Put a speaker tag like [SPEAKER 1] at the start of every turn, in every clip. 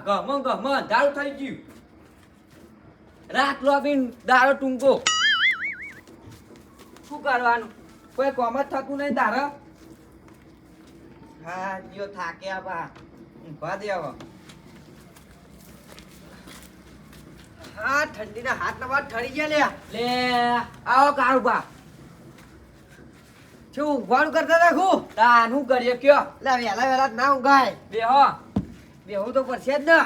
[SPEAKER 1] ગમ અંધારું થઈ ગયું. રાત લોબીન દારો ટૂંકો. શું કરવાનું? કોઈ કોમ જ થતું નહીં તારે? હા જીઓ થાક્યા બા. ઊંઘવા દે હવે. હા ઠંડીના હાથ નવા ઠરી ગયા લે આવો કારુબા. શું ઊંઘવાનું કરતા રાખું તાનું કરીએ કયો લે વેલા વેલા ના ઊંઘાય બેહું તો પડશે જ ને.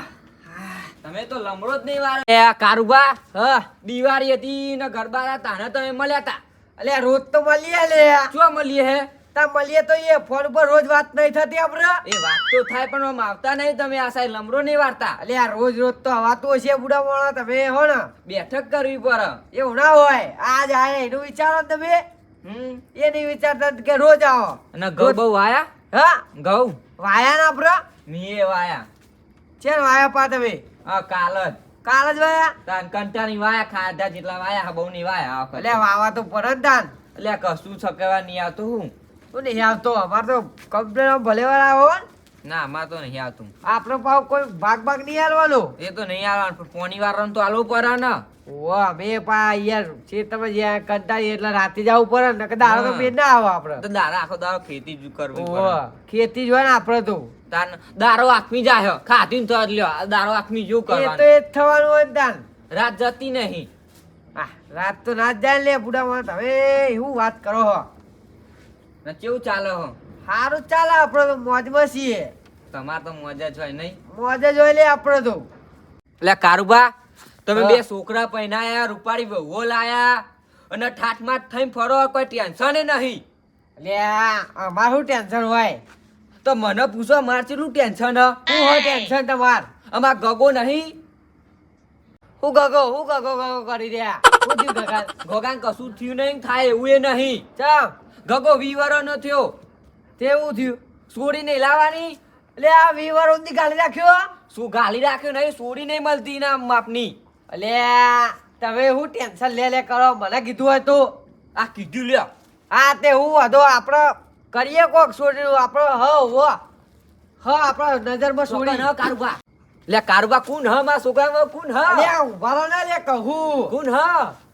[SPEAKER 1] તમે તો લમડો જ નહીં વાળો એ કારુબા. હા દિવાળી હતી ને ગરબા તાને તમે મળ્યા તા. અલ્યા રોજ તો મળીએ લે. શું મળીએ હે? તા મળીએ તો એ ફોન પર રોજ વાત નહીં થતી આપણે. એ વાત તો થાય પણ આમ આવતા નહીં તમે. આ સાહેબ લમડો નહીં વાળતા. અલ્યા રોજ રોજ તો હવાતું હશે બુડા મોણા તમે હો ને. બેઠક કરવી પડે. એવું ના હોય આજ આયા એનું વિચારો તમે. એ નહીં વિચારતા કે રોજ આવો. અને ઘઉં બહુ વાયા? હા ઘઉં વાયા ને આપડે. મીએ વાયા. છે વાયા પા તમે? હા કાલ જ વાયા. તાન કંટાની વાયા ખાધા જેટલા વાયા બહુ ની વાયા. એટલે વાવા તો પડે જ તાન. એટલે કશું છકેવા નહીં આવતું. હું નહીં આવતો. અમાર તો કમ્પ્લેન ભલે વાળા હો. ના અમાર તો નહીં આવતું. આપણો પાવ કોઈ ભાગ નહીં આલવાનો. એ તો નહીં આલવાનો પોણી વાળાને તો આલવું પડે ને. ઓહ બે પા યાર છે તમે જ્યાં કંટાળી એટલે રાતે જવું પડે ને. દારો તો બેન ના આવે આપડે તો. દારો આખો દારો ખેતી જ કરવી પડે. ખેતી જ હોય ને આપડે તો. દારો આખમી જાય ખાધી તો લ્યો દારો આખમી જો કરવાનું. એ તો એ જ થવાનું હોય તાન. રાત જતી નહીં. રાત તો ના જ જાય લે બુડા માં. હવે એવું વાત કરો હો. કેવું ચાલે હો? સારું ચાલે. આપડે તો મોજમાં છીએ. તમારે તો મોજ જ હોય નહીં? મોજ જ હોય લે આપડે તો. એટલે કારુબા તમે બે છોકરા પહેનાયા રૂપાળી વહુઓ લાયા અને ઠાઠમાટ થઈને ફરો કોઈ ટેન્શન નહીં. એટલે અમાર શું ટેન્શન હોય? તો મને પૂછો માર કેટલું ટેન્શન હ? શું હોય ટેન્શન તમાર? અમાર ગગો નહીં? હું ગગો કરી રહ્યા. શું થયું ગગા? ગગાન કશું થયું નહીં થાય એવું એ નહીં. ચમ ગગો વીવરો ન થયો તેવું થયું? સોડી નહીં લાવવાની. એટલે આ વીવરો ની ગાલી રાખ્યો? શું ગાલી રાખ્યો નહીં? સોડી નહીં મળતી ના માપની. અલ્યા તમે હું ટેન્શન લે કરો. મને કીધું હોય તો. આ કીધું લ્યો. હા તે હું વધો આપડે કરીએ કોક છોડી આપડે આપડે નજરમાં છોડી ન કારુબા. લે કારુબા કોણ હ મારા છોકરામાં કોણ હ? લે ઉભારો ના લે કહું કોણ હ?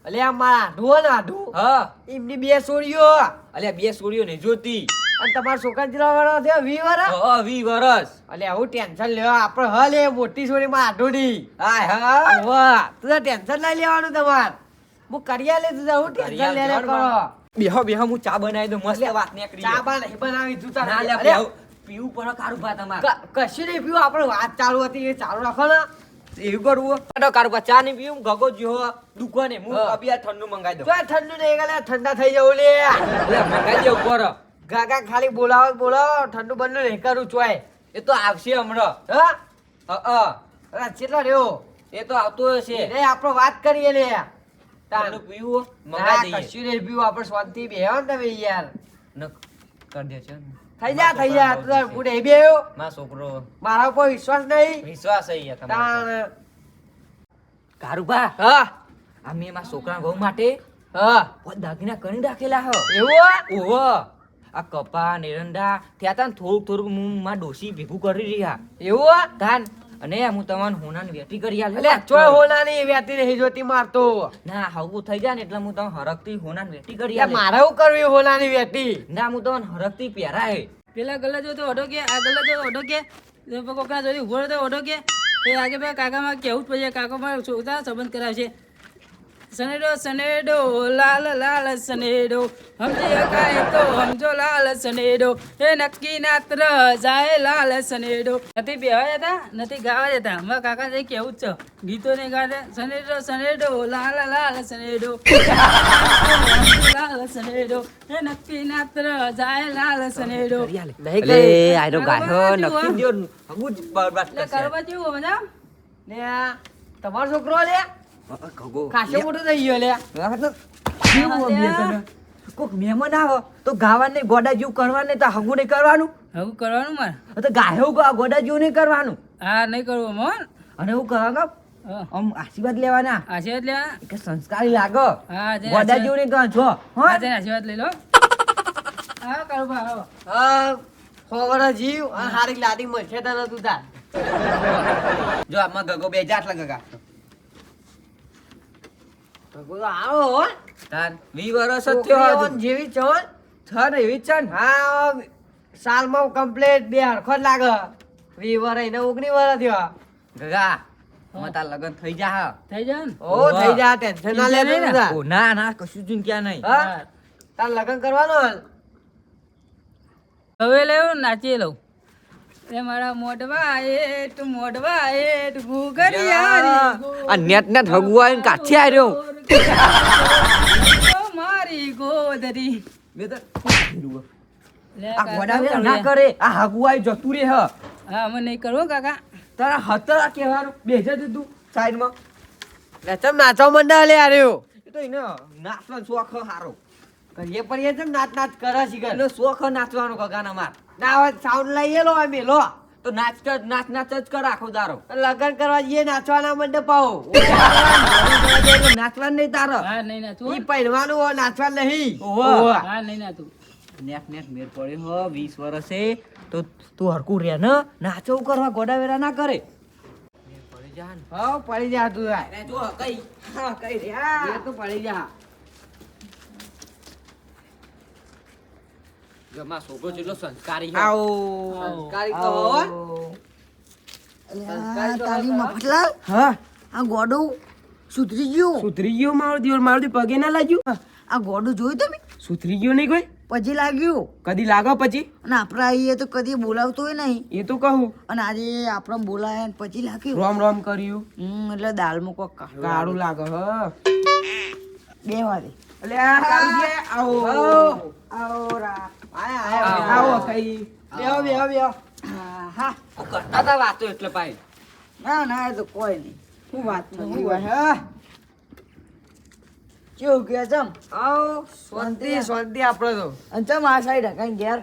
[SPEAKER 1] અલે મારા ઢો ના ઢો. હા એમની બે છોડીઓ. અલે બે છોડીઓ ને જોતી. અને તમારા છોકરા જેટલા વર્ષ થયો? 20 વર્ષ? હા 20 વર્ષ. અલે આવું ટેન્શન લેવા આપડે હ લે મોટી છોડી માં આઢોડી. હા વાહ તું ટેન્શન ના લેવાનું તમાર. હું કર્યા લે તું હું ટેન્શન લે કરો. બેહો હું ચા બનાવી દઉં મસ્ત વાત નીકળી. ચા બા નહીં બનાવી તું તાર. ના લે પીવું પડે કારુબા તમારે. કશું નહીં પીવું. આપણે વાત ચાલુ હતી એ ચાલુ રાખો ને. એવું કરવું કારુબા. ચા નહીં પીવું ગગો જો દુકાને હું અબિયા ઠંડુ મંગાવી દઉં. ઠંડુ નહીં ગલે ઠંડા થઈ જવું લે. મંગાવી દેવું પર ગાગા ખાલી બોલાવો ઠંડુ બંધુ નહીં કરું ચોય. એ તો આવશે હમણાં. હા કેટલો રહ્યો? એ તો આવતો હશે. એ આપણે વાત કરીએ લે. તાનું પીવું મંગાવી દઈએ. કશું નહીં પીવું આપણે શાંતિ બેહો ને તમે યાર. ન કરી દે છે થઈ જા તું પૂડે બેહ્યો. મારો છોકરો મારા ઉપર વિશ્વાસ નહીં? વિશ્વાસ છે તમારો. કારુબા હા અમે મારા છોકરા બહુ માટે દાગીના કરી રાખેલા હ. એવું? ઓહો આ કપા એરંડા ત્યાં તા થોડુંક હું મારા ડોસી ભેગું કરી રહ્યા. એવું તાન અને હું તમને હોનાની વેટી કરી આલે. એટલે ચોય હોનાની વેટી નહીં જોતી મારતો. ના હવું થઈ જાય ને એટલે હું તમને હરકતી હોનાની વેટી કરી આલે. મારે હું કરવી હોનાની વેટી? ના હું તમને હરકતી પહેરાય.
[SPEAKER 2] પેલા ગલ્લા જો તો ઓઢો કે આ ગલ્લા જો ઓઢો કે કોકના જોડી ઉભો તો ઓઢો કે એ આગે બે કાકામાં કેવું જ પડે. કાકો મારે છોકરા સંબંધ કરાવશે. સનેડો લાલ સનેડો સમજી કાય તો સમજો લાલ સનેડો એ નક્કી નાત્ર જાય લાલ સનેડો. નથી બેવા જતા નથી ગાવા જતા. અમારા કાકા જઈ કેવું જ છે. ગીતો નહીં ગાતે. સનેડો લાલ સનેડો લાલ સનેડો એ નક્કી નાત્ર જાય લાલ સનેડો. કરવા જેવું મજા
[SPEAKER 1] ને તમારો છોકરો લે ખાસો મોટો થઈ ગયો લે. કોક મહેમાન આવે તો ગાવા નહીં ગોડા જેવું કરવાનું નહીં તો હગું નહીં કરવાનું.
[SPEAKER 2] હગું કરવાનું મારે
[SPEAKER 1] તો ગાયો ગોડા જેવું નહીં કરવાનું.
[SPEAKER 2] હા નહીં કરવું મોહન.
[SPEAKER 1] અને એવું કરવાનું આમ આશીર્વાદ લેવાના.
[SPEAKER 2] આશીર્વાદ લેવાના
[SPEAKER 1] કે સંસ્કારી લાગો.
[SPEAKER 2] હા
[SPEAKER 1] ગોડા જેવું નહીં કરો છો. હા
[SPEAKER 2] આશીર્વાદ લઈ લો. હા કારુબા
[SPEAKER 1] હા ખબર જીવ અને હારી લાડી મળશે તને તું તાર. જો આમાં ગગો બે જાટલા ગગા ગગો તો આવો હો તાન 20 વર્ષ જ થયો હજુ જેવી ચવન થર એવી ચન હા સાલમાં કમ્પ્લીટ બે હરખો જ લાગે 20 વર્ષ એને 19 વર્ષ થયો ગગા મતા લગન થઈ જા
[SPEAKER 2] થઈ જાય ને
[SPEAKER 1] ઓ થઈ જા ટેન્શન ના લે ઓ ના ના કશું ચિંતા નહીં
[SPEAKER 2] હા.
[SPEAKER 1] તાર લગન કરવાનો
[SPEAKER 2] હવે લેવું નાચી લઉં એ મારા મોઢવા એટ ગુગરિયારી
[SPEAKER 1] આ નેટ નેટ હગુઆ કાઠી આર્યો
[SPEAKER 2] મારી ગોદરી
[SPEAKER 1] બે તો
[SPEAKER 2] લે
[SPEAKER 1] આ
[SPEAKER 2] કાકા,
[SPEAKER 1] ગોડા
[SPEAKER 2] શું
[SPEAKER 1] ના
[SPEAKER 2] કરું
[SPEAKER 1] કરે આ હગુઆ જતું રે હ
[SPEAKER 2] યાર? હા અમે નહીં કરવું કાકા
[SPEAKER 1] તારા હતરા કહેવાનું બેજે તું સાઈડ માં ચમ નાચવા મંડા લે આર્યો એ તો એને નાચવાનો શોખ હારો કરીએ પર એ ચમ નાચ નાચ કરે છે કે એનો શોખ નાચવાનો કગાના માર ના હવે સાઉન્ડ લઈએ લો અમે લો તો નાચ નાચ નાચ જ કર આખો દારો લગન કરવા જઈએ નાચવાના મંડપ આવો નાચવા નહીં તારો
[SPEAKER 2] હા નહીં નાચું
[SPEAKER 1] ઈ પહેરવાનું હો નાચવા નહીં
[SPEAKER 2] હા નહીં નાચું
[SPEAKER 1] નેટ નેટ મેર પડ્યો હો 20 વર્ષે તો તું હરકું રે ને નાચો કરવા ગોડા વેરા ના કરે મેર પડી જા ને હા પડી જા તું રે જો કઈ હા કઈ રે એ તો પડી જા જમા છોકરો જેટલો સંસ્કારી છે આવો સંસ્કારી તો હો
[SPEAKER 3] તારી મફતલાલ
[SPEAKER 1] હા
[SPEAKER 3] આ ગોડો સુધરી ગયો
[SPEAKER 1] સુધરી ગયો મારો દી પગે ના લાગ્યું
[SPEAKER 3] આ ગોડો જોયું તમે
[SPEAKER 1] સુધરી ગયો નહીં કોઈ
[SPEAKER 3] પછી લાગ્યું
[SPEAKER 1] કદી લાગો પછી
[SPEAKER 3] અને આપણે આવીએ તો કદી બોલાવતો હોય નહીં
[SPEAKER 1] એ તો કહું
[SPEAKER 3] અને આજે આપણે બોલાયા ને પછી લાગ્યું
[SPEAKER 1] રોમ રોમ કર્યું
[SPEAKER 3] એટલે દાળમાં કોઈ
[SPEAKER 1] કાળું લાગે હ
[SPEAKER 3] બે વારે
[SPEAKER 1] અલે આ કાળુજી આવો
[SPEAKER 3] આવો રા
[SPEAKER 1] આવો કઈ
[SPEAKER 3] બેહો બેહો બેહો હા
[SPEAKER 1] કરતા તા વાતો એટલે પાઈ
[SPEAKER 3] ના ના એ તો કોઈ નહીં
[SPEAKER 1] શું વાત
[SPEAKER 3] શું હોય હે કેવું કે ચમ
[SPEAKER 1] આવો શાંતિ શાંતિ આપણે તો
[SPEAKER 3] અને ચમ આ સાઈડ હકાઈ ઘેર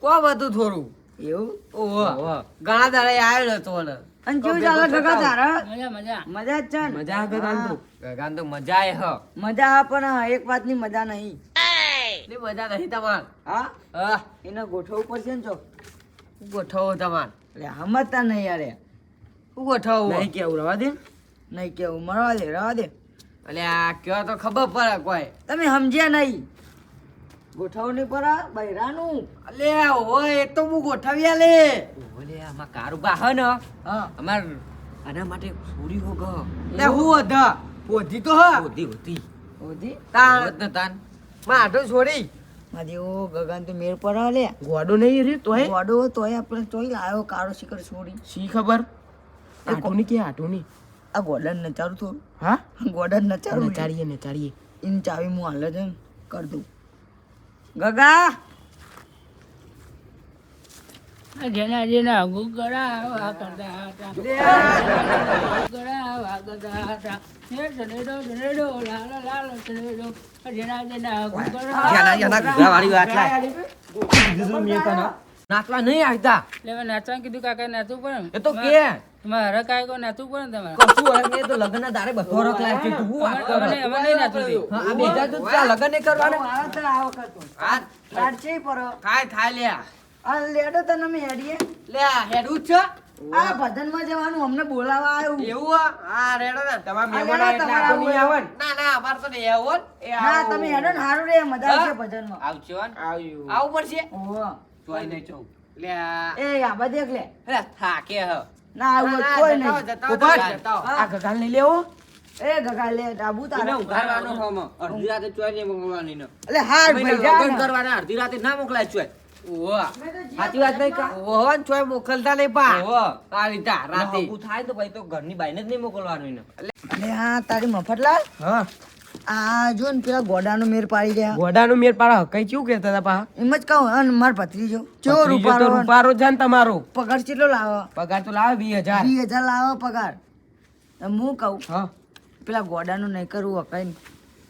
[SPEAKER 1] કોમ હતું થોડું
[SPEAKER 3] એવું
[SPEAKER 1] ઓહો ઘણા દાડે આવેલો તો ને
[SPEAKER 3] અને કેવું ચાલે કાકા તારા
[SPEAKER 2] મજા મજા
[SPEAKER 3] મજા જ છે ને
[SPEAKER 1] મજા આવે ગાન તો ગાન તો મજા આય હ
[SPEAKER 3] મજા આ પણ એક વાતની મજા નહીં
[SPEAKER 1] ની મજા નહીં તમાર
[SPEAKER 3] હા
[SPEAKER 1] હા
[SPEAKER 3] એને ગોઠવવું પડશે ને ચો
[SPEAKER 1] હું ગોઠવો તમાર
[SPEAKER 3] એટલે સમજતા નહીં યાર
[SPEAKER 1] હું ગોઠવો
[SPEAKER 3] નહીં
[SPEAKER 1] કેવું રવા દે
[SPEAKER 3] નહીં કેવું મરવા દે રવા દે
[SPEAKER 1] અલે આ કયો તો ખબર પડે કોઈ
[SPEAKER 3] તમે સમજ્યા નહીં ગોઠવણી પર બૈરાનું
[SPEAKER 1] અલે ઓય એ તો હું ગોઠવ્યા લે ઓલે આમાં કારુબા હ ને
[SPEAKER 3] હા
[SPEAKER 1] અમાર આના માટે છોરી હો ગ લે હું અધા પોધી તો હ પોધી હોતી
[SPEAKER 3] ઓધી
[SPEAKER 1] તાન ને તાન માઢો છોરી
[SPEAKER 3] મારી ઓ ગગન તો મેર પર લે
[SPEAKER 1] ગોડો નહીં રે તોય
[SPEAKER 3] ગોડો તોય આપણે તોય લાયો કાળો શિખર છોડી
[SPEAKER 1] સી ખબર આટોની કે આટોની
[SPEAKER 3] આ ગોડન નચારું થોડું
[SPEAKER 1] હા
[SPEAKER 3] ગોડન નચારું
[SPEAKER 1] નચાડીએ
[SPEAKER 3] ઇન ચાવી હું હાલ જ કર દઉં ગગા
[SPEAKER 2] જેના જેના ગુગળાવા કરતા હતા ગુગળાવા કરતા હતા હે જનેડો જનેડો લાલ લાલ જનેડો જેના જેના
[SPEAKER 1] વાળી વાત લાય નાચવા નહીં આવતા
[SPEAKER 2] લેવા નાચવા કીધું કાકા નાચવું પડે ને?
[SPEAKER 1] એ તો કે
[SPEAKER 2] તમારે હરખ આય કો નાચવું પડે ને તમારે
[SPEAKER 1] કશું હરક નહીં તો લગ્નના દાડે બધો હરક લાય છે તું હું વાત કરે
[SPEAKER 2] અમે નહીં નાચવું દે.
[SPEAKER 1] હા આ બેજા તો ત્યાં લગ્ન નહીં કરવાના
[SPEAKER 3] મારા તો આ વખત
[SPEAKER 1] આ
[SPEAKER 3] લાડ છે પર
[SPEAKER 1] થાય લે
[SPEAKER 3] આ લેડો તને મેં હેડીએ
[SPEAKER 1] લે હેડું જ છે
[SPEAKER 3] આ ભજનમાં જવાનું અમને બોલાવા આવ્યું
[SPEAKER 1] એવું આ રેડો ને તમાર
[SPEAKER 3] આ
[SPEAKER 1] મહેમાન
[SPEAKER 3] રેડો
[SPEAKER 1] એટલે આટો નહીં
[SPEAKER 3] તમારા
[SPEAKER 1] આવે ને. ના ના અમાર તો નહીં આવો ને. એ
[SPEAKER 3] ના
[SPEAKER 1] આવો.
[SPEAKER 3] તમે હેડો ને હારું રે મજા આવશે ભજનમાં
[SPEAKER 1] આવજો ને. આવું પડશે
[SPEAKER 3] ઓહો
[SPEAKER 1] જોઈ નહીં જવું. લે આ
[SPEAKER 3] એ આબા દેખ લે
[SPEAKER 1] લે, થાકે હ
[SPEAKER 3] ના આવું હોય કોઈ નહીં
[SPEAKER 1] ઉભા જ. આ ગગાલ નહીં લેવો
[SPEAKER 3] એ ગગા લે ડાબુ
[SPEAKER 1] એને
[SPEAKER 3] તારા
[SPEAKER 1] ઉઘાડવાનો હમ. અડધી રાતે ચોય નહીં મોકલવાની ને.
[SPEAKER 3] એટલે હાર
[SPEAKER 1] અમે
[SPEAKER 3] ભાઈ
[SPEAKER 1] લગ્ન
[SPEAKER 3] જા
[SPEAKER 1] કરવાના અડધી રાતે ના મોકલાય ચોય. ઓહો. સાચી વાત નહીં કા? ઓહો ને ચોય મોકલતા નહીં પા. ઓહો. આ રીતે રાતે. હગું થાય તો ભાઈ તો ઘરની બાઈને જ નહીં મોકલવાનું એને.
[SPEAKER 3] અલે હા તારી મફતલાલ
[SPEAKER 1] હા.
[SPEAKER 3] આ જો ને પેલા ગોડાનો મેર પાડી રહ્યા
[SPEAKER 1] ગોડાનો મેર પાડા કઈ કેવું કહેતા હતા પા?
[SPEAKER 3] એમ જ કહું અને માર ભત્રીજો ચો
[SPEAKER 1] રૂપારો
[SPEAKER 3] રૂપારો
[SPEAKER 1] રૂપારો છે ને તમારો.
[SPEAKER 3] પગાર કેટલો લાવો
[SPEAKER 1] પગાર તો લાવે 20,000.
[SPEAKER 3] 20,000 લાવો પગાર તો હું કહું
[SPEAKER 1] હા.
[SPEAKER 3] પેલા ગોડાનું નહીં કરવું કઈ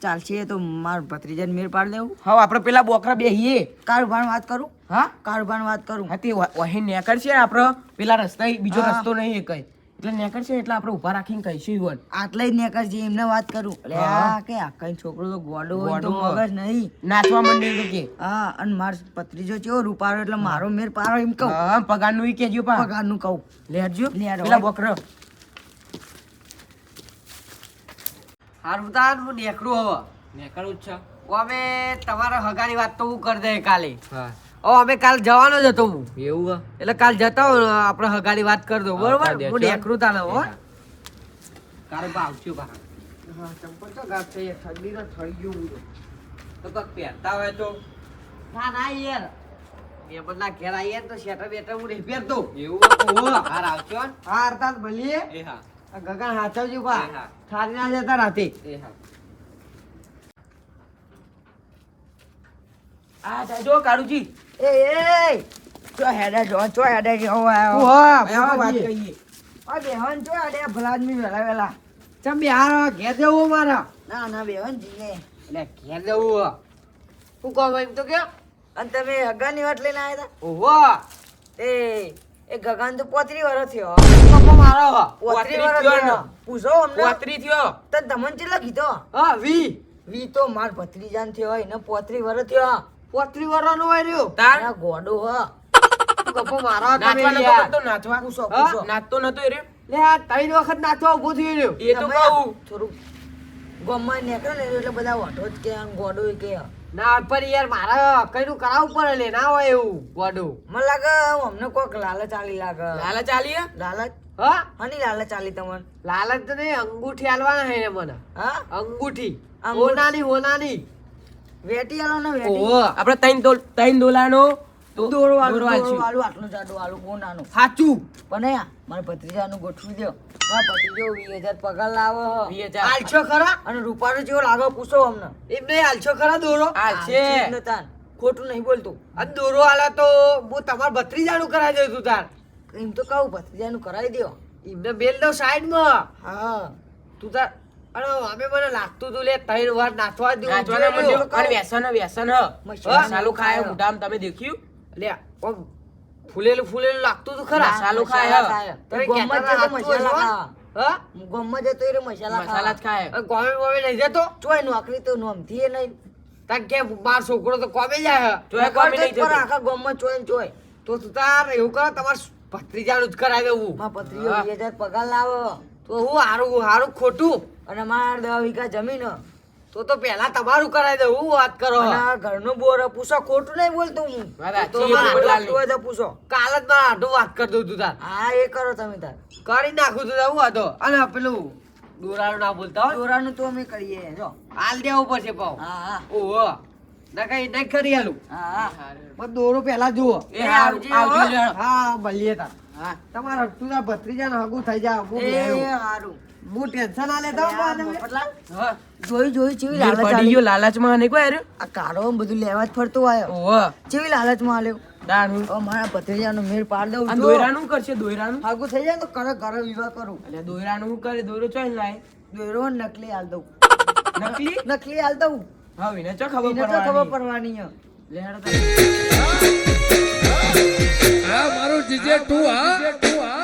[SPEAKER 3] ચાલશે તો માર ભત્રીજાને મેર પાડી દેવું
[SPEAKER 1] હવે આપણે પેલા બોકરા બેહીએ.
[SPEAKER 3] કારુભાન વાત કરું
[SPEAKER 1] હા?
[SPEAKER 3] કારુભાન વાત કરું
[SPEAKER 1] હા તે વહી નેકળ છે આપણે પેલા રસ્તા બીજો
[SPEAKER 3] હા.
[SPEAKER 1] રસ્તો નહીં એ કઈ
[SPEAKER 4] એટલે નેકર છે એટલે આપણે ઊભા રાખીને કહીશું ઈવન.
[SPEAKER 3] આટલે જ નેકર છે એમને વાત કરું એટલે આ કે આ કઈ છોકરો તો ગોડો હોય તો
[SPEAKER 4] ગોડો.
[SPEAKER 3] મગજ નહીં.
[SPEAKER 4] નાચવા માંડ્યો તો કે
[SPEAKER 3] હા અને માર ભત્રીજો ચેવો રૂપારો એટલે મારો મેર પારો એમ કહું.
[SPEAKER 4] હા પગારનું ઈ કહેજો પા.
[SPEAKER 3] પગારનું કહું.
[SPEAKER 4] લેજો
[SPEAKER 3] લેરો.
[SPEAKER 4] પેલા બકરો.
[SPEAKER 1] હારું તાર હું નેકડું હવે
[SPEAKER 4] નેકરવું જ છે.
[SPEAKER 1] અમે તમારા હગાની વાત તો હું કરી દે કાલે.
[SPEAKER 4] હા
[SPEAKER 1] અમે કાલ જવાનો જ હતો હું,
[SPEAKER 4] એવું હે?
[SPEAKER 1] એટલે કાલ જતા હોય આપણે હગાની વાત કરી દો,
[SPEAKER 4] હા,
[SPEAKER 1] બરોબર?
[SPEAKER 4] કરી દેજો.
[SPEAKER 1] હું નેકડું તાને હો.
[SPEAKER 4] કારો બા આવજો બા.
[SPEAKER 1] હા ચંપલ તો ગાત છે યાર, ઠંડી ના થઈ ગયું હું તો કાક પહેરતા હોય તો. ના ના યાર મેં બધા ઘેર આવીએ ને તો શેટર બેટર હું નહીં પહેરતો.
[SPEAKER 4] એવું
[SPEAKER 1] ઓહો.
[SPEAKER 4] હાર આવજો ને?
[SPEAKER 1] હા અર્થાત ભલીએ
[SPEAKER 4] એ હા
[SPEAKER 1] આ ગગન હાચવજો બા,
[SPEAKER 4] એ હા.
[SPEAKER 1] થારી ના જતા રાતે.
[SPEAKER 4] એ હા. આ જાજો કારુજી.
[SPEAKER 3] એ ચો હેડા જો ચો હેડા જો આયો.
[SPEAKER 1] તું હા,
[SPEAKER 4] આવો વાત
[SPEAKER 1] ભલીએ.
[SPEAKER 4] કહીએ.
[SPEAKER 3] આ બેહન ચો હેડા ભલા આદમી વેલા વેલા.
[SPEAKER 1] ચમ બિહાર ઘેર જવું મારા.
[SPEAKER 3] ના ના બેહન જીને.
[SPEAKER 1] એટલે ઘેર જવું શું કહો એમ તો કે.
[SPEAKER 3] અને તમે હગાની વાત લઈને આવ્યા
[SPEAKER 1] ઓહો
[SPEAKER 3] હતા એ ગગન તો 35 વર્ષ થયો.
[SPEAKER 1] પપ્પા મારો.
[SPEAKER 3] 35 વર્ષ
[SPEAKER 4] થયો ને.
[SPEAKER 3] થયો. પૂછો અમને
[SPEAKER 4] પોતરી થયો.
[SPEAKER 3] તો તમને ચેલા કીધો
[SPEAKER 1] હા વી
[SPEAKER 3] વી તો માર ભત્રીજાન થયો એને 35 વર્ષ થયો.
[SPEAKER 1] 35 વર્ષનો હોય રહ્યો.
[SPEAKER 4] તાર
[SPEAKER 3] આ ગોડો હ
[SPEAKER 1] પપ્પા મારો
[SPEAKER 4] નાચવા
[SPEAKER 1] તમે
[SPEAKER 4] નતો
[SPEAKER 1] યાર.
[SPEAKER 4] કરતો નાચવા.
[SPEAKER 3] પૂછો
[SPEAKER 1] હા?
[SPEAKER 3] પૂછો
[SPEAKER 4] નાચતો નતો એ રહ્યો.
[SPEAKER 1] લે આ 3 વખત નાચવા ઊભો થઈ રહ્યો.
[SPEAKER 4] એ તો
[SPEAKER 3] તમે
[SPEAKER 4] કહું.
[SPEAKER 3] થોડુંક ગમમાં નીકળે ને એટલે બધા વાટો જ કે આમ ગોડો કે
[SPEAKER 1] ના પર યાર મારા કઈનું કરાવવું પડે લે, ના હોય એવું ગોડું.
[SPEAKER 3] મને લાગે અમને કોક લાલચ આલી લાગે.
[SPEAKER 4] લાલા ચાલીએ.
[SPEAKER 3] લાલચ
[SPEAKER 1] હા
[SPEAKER 3] હની લાલચ આલી તમને
[SPEAKER 1] લાલચ તો નહીં, અંગૂઠી આલવાના હે ને મને.
[SPEAKER 3] હા
[SPEAKER 1] અંગૂઠી
[SPEAKER 3] અંગૂઠી.
[SPEAKER 1] હોનાની.
[SPEAKER 3] વેટી આલો ને વેટી
[SPEAKER 1] ઓહો
[SPEAKER 4] આપણે ત્રણ દોલાનો
[SPEAKER 3] દોરો આલુ
[SPEAKER 4] દોરો આલશું.
[SPEAKER 3] આલુ આટલું જાડું આલુ કોનાનું
[SPEAKER 1] સાચું.
[SPEAKER 3] પણ યા મારા ભત્રીજાનું ગોઠવી દો. મારા ભત્રીજો 20,000 પગાર લાવે હ.
[SPEAKER 4] 20,000.
[SPEAKER 1] આલછો ખરા?
[SPEAKER 3] અને રૂપારો જેવો લાગે પૂછો અમને
[SPEAKER 1] એમ નહીં આલછો ખરા દોરો?
[SPEAKER 4] આલશે.
[SPEAKER 3] આલશે જ ને તાન. ખોટું નહીં બોલતું
[SPEAKER 1] આ દોરો આલે તો હું તમાર ભત્રીજાનું કરાવી દઉં તું તાર.
[SPEAKER 3] એમ તો કહું ભત્રીજાનું કરાવી દો.
[SPEAKER 1] એમને બેલ દઉં સાઈડમાં.
[SPEAKER 3] હા
[SPEAKER 1] તું તાર અરે અમે મને લાગતું તું લે 3 વાર નાચવા દેવું
[SPEAKER 4] નાચવાના
[SPEAKER 1] જોઈએ.
[SPEAKER 4] મંડ્યો. અને વ્યસન હ.
[SPEAKER 3] મસાલા
[SPEAKER 4] મસાલો ખાય
[SPEAKER 3] ખાય.
[SPEAKER 4] મોઢામાં તમે દેખ્યું?
[SPEAKER 1] લે આમ ફૂલેલું લાગતું તું ખરા.
[SPEAKER 4] મસાલો ખાય હ.
[SPEAKER 3] ખાય.
[SPEAKER 1] તમે
[SPEAKER 3] ગોમમાં
[SPEAKER 1] કહેતા
[SPEAKER 3] જતો
[SPEAKER 1] હતા
[SPEAKER 3] મસાલા
[SPEAKER 1] હાચું
[SPEAKER 3] ખાવા.
[SPEAKER 1] હા?
[SPEAKER 3] ગોમમાં જતો એ મસાલા
[SPEAKER 4] મસાલા જ ખાય.
[SPEAKER 1] અને ગોમે નહીં જતો?
[SPEAKER 3] ચોય નોકરી તો નોમથી એ નહીં.
[SPEAKER 1] તાર કે માર છોકરો તો કોમે જાય.
[SPEAKER 4] ચોય કોમે નહીં
[SPEAKER 3] પર
[SPEAKER 4] જતો.
[SPEAKER 3] આખા ગોમમાં ચોય ને ચોય.
[SPEAKER 1] તો તું તાર એવું કરો તમાર ભત્રીજાનું જ કરાવી દેવું.
[SPEAKER 3] મારા ભત્રીજો
[SPEAKER 1] હા.
[SPEAKER 3] 20,000 પગાર લાવે.
[SPEAKER 1] તો હું હારું ખોટું.
[SPEAKER 3] અને માર 10 વીઘા જમીન હ.
[SPEAKER 1] તો પહેલા તમારું કરાવી દઉં. હું વાત કરો.
[SPEAKER 3] અને આ ઘરનું બોર હ. પૂછો ખોટું નહીં બોલતો હું.
[SPEAKER 4] વાત
[SPEAKER 3] તો
[SPEAKER 4] સાચી,
[SPEAKER 3] મારે
[SPEAKER 4] પોપટલાલની.
[SPEAKER 3] લાગતું હોય તો પૂછો.
[SPEAKER 1] કાલ જ મારા હાટું વાત કરી દઉં તું તાર.
[SPEAKER 3] હા એ કરો તમે તાર.
[SPEAKER 1] કરી નાખું તું હું હતો. અને પેલું દોરાનું ના બોલતા હોય.
[SPEAKER 3] દોરાનું તો અમે કરીએ જો.
[SPEAKER 1] હાલ દેવું પડશે પાવ.
[SPEAKER 3] હા હા
[SPEAKER 1] ઓહો ના કઈ નહીં કરી આલું.
[SPEAKER 3] હા
[SPEAKER 1] પણ દોરો પહેલા જુઓ.
[SPEAKER 4] એ હારું,
[SPEAKER 3] આવજો,
[SPEAKER 4] આવજો
[SPEAKER 3] હો.
[SPEAKER 4] લેણો.
[SPEAKER 1] હા ભલીએ તાર.
[SPEAKER 4] હા.
[SPEAKER 1] તમારા તું તાર ભત્રીજાને હગું થઈ જાય. હું
[SPEAKER 3] એ
[SPEAKER 1] બેહરું.
[SPEAKER 3] હારું.
[SPEAKER 1] હું ટેન્શન ના લેતા હો
[SPEAKER 3] આ
[SPEAKER 1] તમે.
[SPEAKER 3] પોપટલાલ,
[SPEAKER 4] હા.
[SPEAKER 3] જોઈ ચેવી
[SPEAKER 4] મેલ
[SPEAKER 3] લાલચ
[SPEAKER 4] પડી
[SPEAKER 3] આલી.
[SPEAKER 4] ગયો લાલચમાં નહીં કોઈ હાર્યો?
[SPEAKER 3] આ કારો ને બધું લેવા જ ફરતો આવ્યો.
[SPEAKER 4] ઓહો.
[SPEAKER 3] ચેવી લાલચમાં આલ્યો.
[SPEAKER 4] દારૂ.
[SPEAKER 3] હવે મારા ભત્રીજાનો મેળ પાડ દઉં
[SPEAKER 4] આ
[SPEAKER 3] જો.
[SPEAKER 4] દોયરાનું કરશે દોયરાનું?
[SPEAKER 3] હાગું થઈ જાય ને તો ઘરે વિવાહ કરું.
[SPEAKER 4] એટલે દોયરાનું શું કરે? દોયરો ચોઈ લાય?
[SPEAKER 3] દોરો ને નકલી હાલ દઉં.
[SPEAKER 4] નકલી?
[SPEAKER 3] નકલી હાલ દઉં.
[SPEAKER 4] હવે એને ચો ખબર
[SPEAKER 3] એને તો ખબર
[SPEAKER 4] પડવાની?
[SPEAKER 3] પડવાની હ.
[SPEAKER 4] લે હેડો તારે.
[SPEAKER 5] આ મારું જીજે તું હા